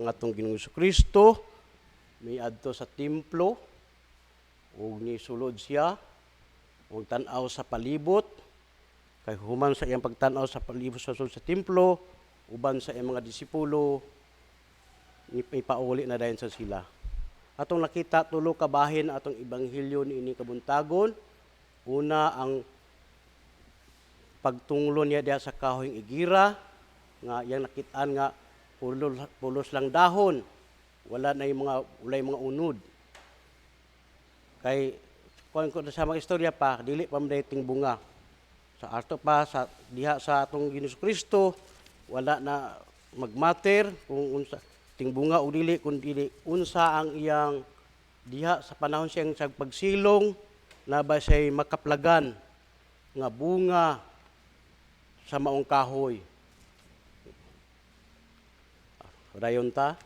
Ang atong Ginoong Kristo miadto sa templo ug nisulod siya ug tan-aw sa palibot kay human sa iyang pagtan-aw sa palibot sa templo uban sa iyang mga disipulo ipauli na dayon sa sila. Atong nakita tulo ka bahin atong ebanghelyo niini kabuntagon. Una ang pagtunglo niya diha sa kahoyng igira nga iyang nakit-an nga pulos lang dahon, walay mga unod. Kay kung sa mga istorya pa, dili pa madating bunga. Sa ato pa sa diha sa atong Ginoong Kristo, wala na magmatter kung unsa ting bunga o dili kun dili unsa ang iyang diha sa panahon siyang sa pagsilong na ba siya makaplagan nga bunga sa maong kahoy. Dayon ta,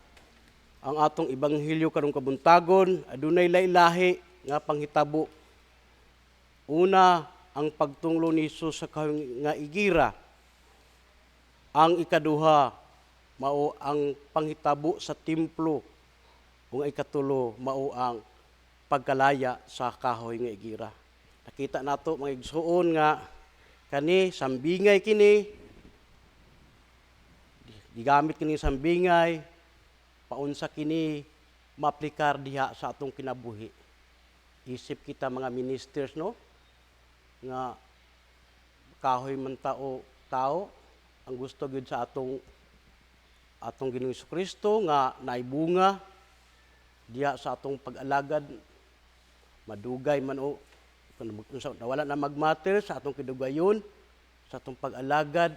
ang atong ebanghelyo karong kabuntagon adunay lahi-lahi nga panghitabo. Una, ang pagtunglo ni Jesus sa kahoy nga igira. Ang ikaduha, mao ang panghitabo sa templo. Ug ang ikatulo, mao ang pagkalaya sa kahoy nga igira. Nakita nato mga igsuon nga kani sambingay kini, gigamit kini sambingay, paunsa kini maaplikar diha sa atong kinabuhi. Isip kita mga ministers no nga kahoy man tao ang gusto gyud sa atong Ginoong Kristo nga naibunga diha sa atong pag-alagad, madugay man o wala na magmatter sa atong kidugayon, sa atong pag-alagad,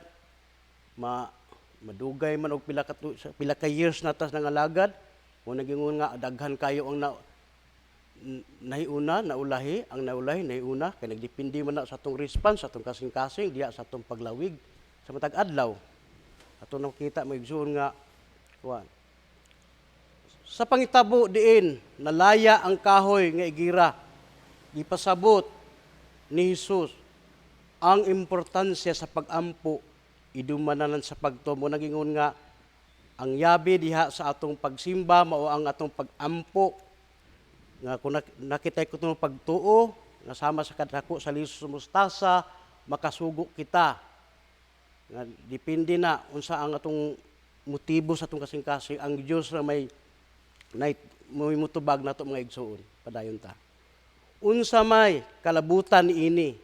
madugay man og pila ka years natas nang alagad, o nagingon nga daghan kayo ang naulahi kay nagdepende man na sa atong response, sa atong kasing-kasing diha sa atong paglawig sa matag adlaw. Ato nakita maigsuon nga sa pangitabo diin nalaya ang kahoy nga igira, ipasabot ni Jesus ang importansya sa pag-ampo idumanan sa pagtuo. Nagingon nga ang yabi diha sa atong pagsimba mao ang atong pag-ampo nga kung nakita ko itong pagtuo nga sama sa kadako sa lisos mustasa makasugo kita nga depende na unsa ang atong motibo sa atong kasing-kasing. Ang Dios na may mutubag nato mga igsoon padayon ta. Unsa may kalabutan niini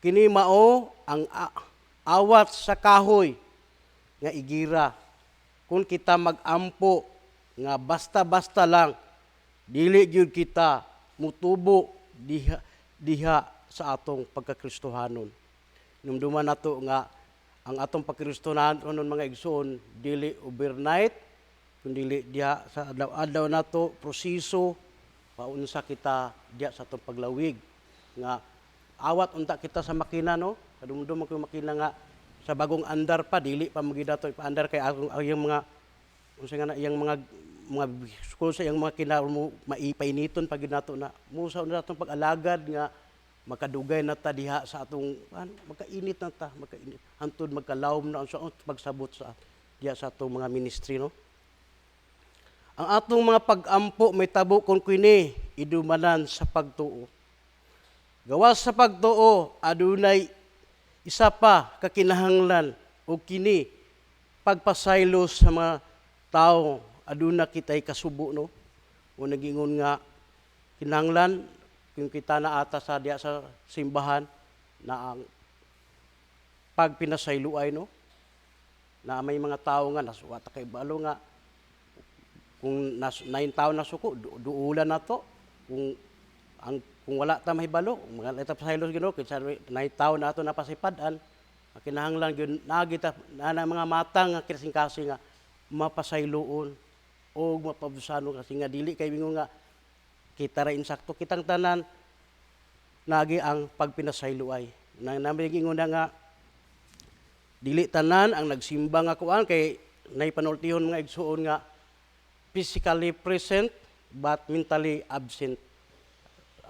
kini mao ang awat sa kahoy nga igira. Kung kita mag-ampo nga basta-basta lang, dili gyud kita mutubo diha sa atong pagkakristohanon. Numduman nato nga ang atong pagkakristohanon mga igsoon dili overnight, kundi diha sa adlaw-adlaw nato proseso paunsa kita diha sa atong paglawig nga awat unta kita sa makina no. Kadumdum ko makina nga sa bagong andar pa dili pa magidato ipaandar kay ang mga unsa nga iyang mga school sa iyang mga kinamo maipainiton pag nato na musa na atong pag-alagad nga makadugay na ta diha sa atong magkainit na ta hantod magkalawom na unsa pagsabot sa diha sa atong mga ministry no. Ang atong mga pag-ampo may tabo kon kini idumanan sa pagtuo. Gawas sa pagtuo adunay isa pa kakinahanglan o kini pagpasaylos sa mga tao aduna kitay kasubo no. O nagingon nga kinahanglan kung kita na ata sa diya sa simbahan na ang pagpinasayloay no. Na may mga tao nga nasuwata kay balo nga kung 9 taon na suko duulan na to kung wala ta mahibalo mga eta pasaylos Ginoo kinsa 9 taon na ato napasipadan kinahanglan gyud nagita na mga matang nga kasing-kasing nga mapasayloon o mapabusano kasi nga dili kay bingo nga kita ra insakto kitang tanan nagi ang pagpinasayloay namigingon na nga dili tanan ang nagsimba nga kuan kay nay panultihon mga igsuon nga physically present but mentally absent.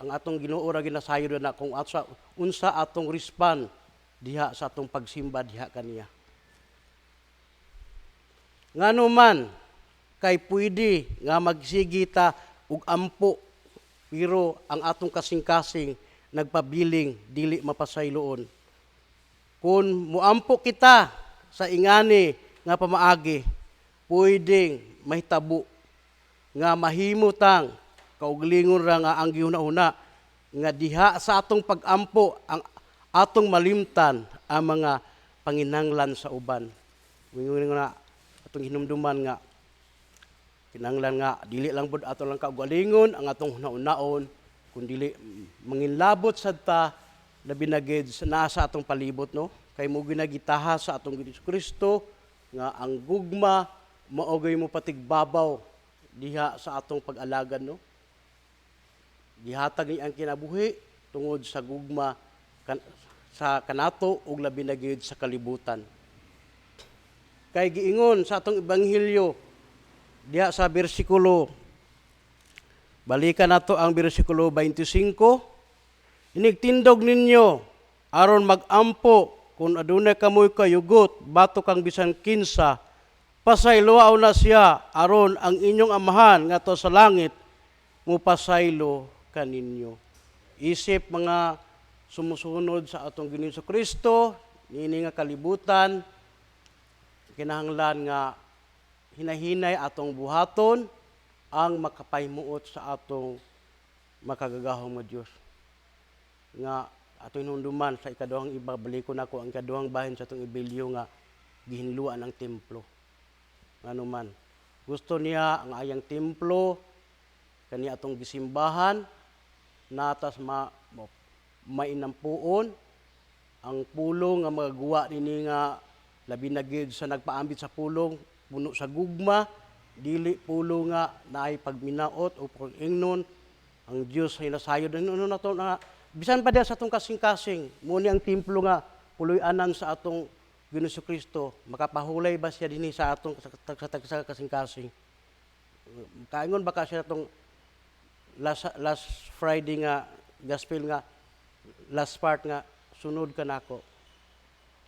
Ang atong Ginoo ra ginasayod na kung unsa atong respond diha sa atong pagsimba diha kaniya. Ngano man kay pwede nga magsigita ug ampo, pero ang atong kasing-kasing nagpabiling dili mapasayloon. Kung muampo kita sa ingani nga pamaagi, pwedeng mahitabo nga mahimutang kauglingon ra nga ang gihuna-una nga diha sa atong pag-ampo ang atong malimtan ang mga panginahanglan sa uban. Wingon nga atong hinumduman nga kinahanglan nga dili lang pud ato lang kaugalingon ang atong hunaon kundi manginlabot sad ta labi na gid naa sa atong palibot, no? Kay mo ginagitaha sa atong Kristo nga ang gugma maogay mo patigbabaw diha sa atong pag-alagad, no? Gihatag ni ang kinabuhi tungod sa gugma sa kanato ug labi na gid sa kalibutan. Kay giingon sa atong ebanghelyo diha sa bersikulo, balikan nato ang bersikulo 25, inigtindog ninyo aron mag-ampo kung adunay kamoy kayugot bato kang bisan kinsa, pasayloaw na siya aron ang inyong amahan nga to sa langit mupasaylo kaninyo. Isip mga sumusunod sa atong Ginoong Kristo, nini nga kalibutan, kinahanglan nga hinahinay atong buhaton ang makapahimuot sa atong makagagahong nga Dios. Nga atong hinumduman sa ikaduhang ibabaliko nako ang ikaduhang bahin sa atong ibilyo nga gihinluan ang templo. Ano man, gusto niya ang ayang templo kani atong gisimbahan natas mainampuon ang pulong nga magaguwa nini nga labi na gid sa nagpaambit sa pulong puno sa gugma, dili pulo nga naay pagminaot o pag-ingnon ang Dios ay nasayod na to na bisan pa diha sa atong kasing-kasing mo ni ang templo nga puloy-anan sa atong Ginoong Kristo, makapahulay ba siya dinhi sa atong sa kasing-kasing? Kaingon ba ka siya atong last Friday nga gospel nga last part nga sunod ka nako.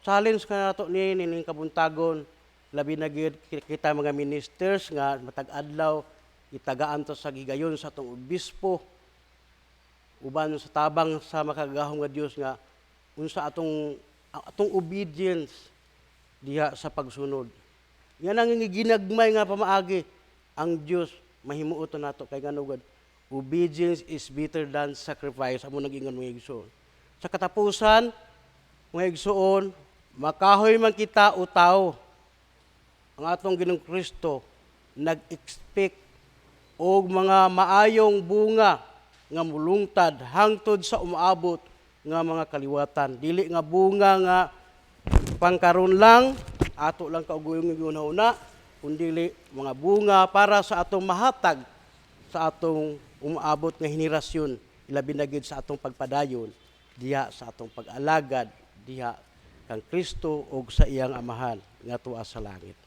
Challenge ka nato ni ning kabuntagon labi na gid kita mga ministers nga matag adlaw itagaan to sa gigayon sa atong obispo uban sa tabang sa makagahom nga Dios nga unsa atong obedience diha sa pagsunod. Yan ang ginagmay nga pamaagi ang Dios mahimuot nato kay ganugod. Obedience is better than sacrifice. Amo nag-ingon mga igsoon. Sa katapusan, mga igsoon, makahoy man kita o tao, ang atong Ginoong Kristo nag-expect og mga maayong bunga nga mulungtad hangtod sa umaabot nga mga kaliwatan. Dili nga bunga nga pangkaron lang, ato lang kauguyong una kundi mga bunga para sa atong mahatag sa atong umaabot nga henerasyon, ilabi na gid sa atong pagpadayon diha sa atong pag-alagad diha kang Kristo ug sa iyang amahan nga tuwa sa langit.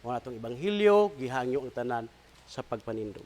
Mo atong ebanghelyo gihangyo ang tanan sa pagpanindog.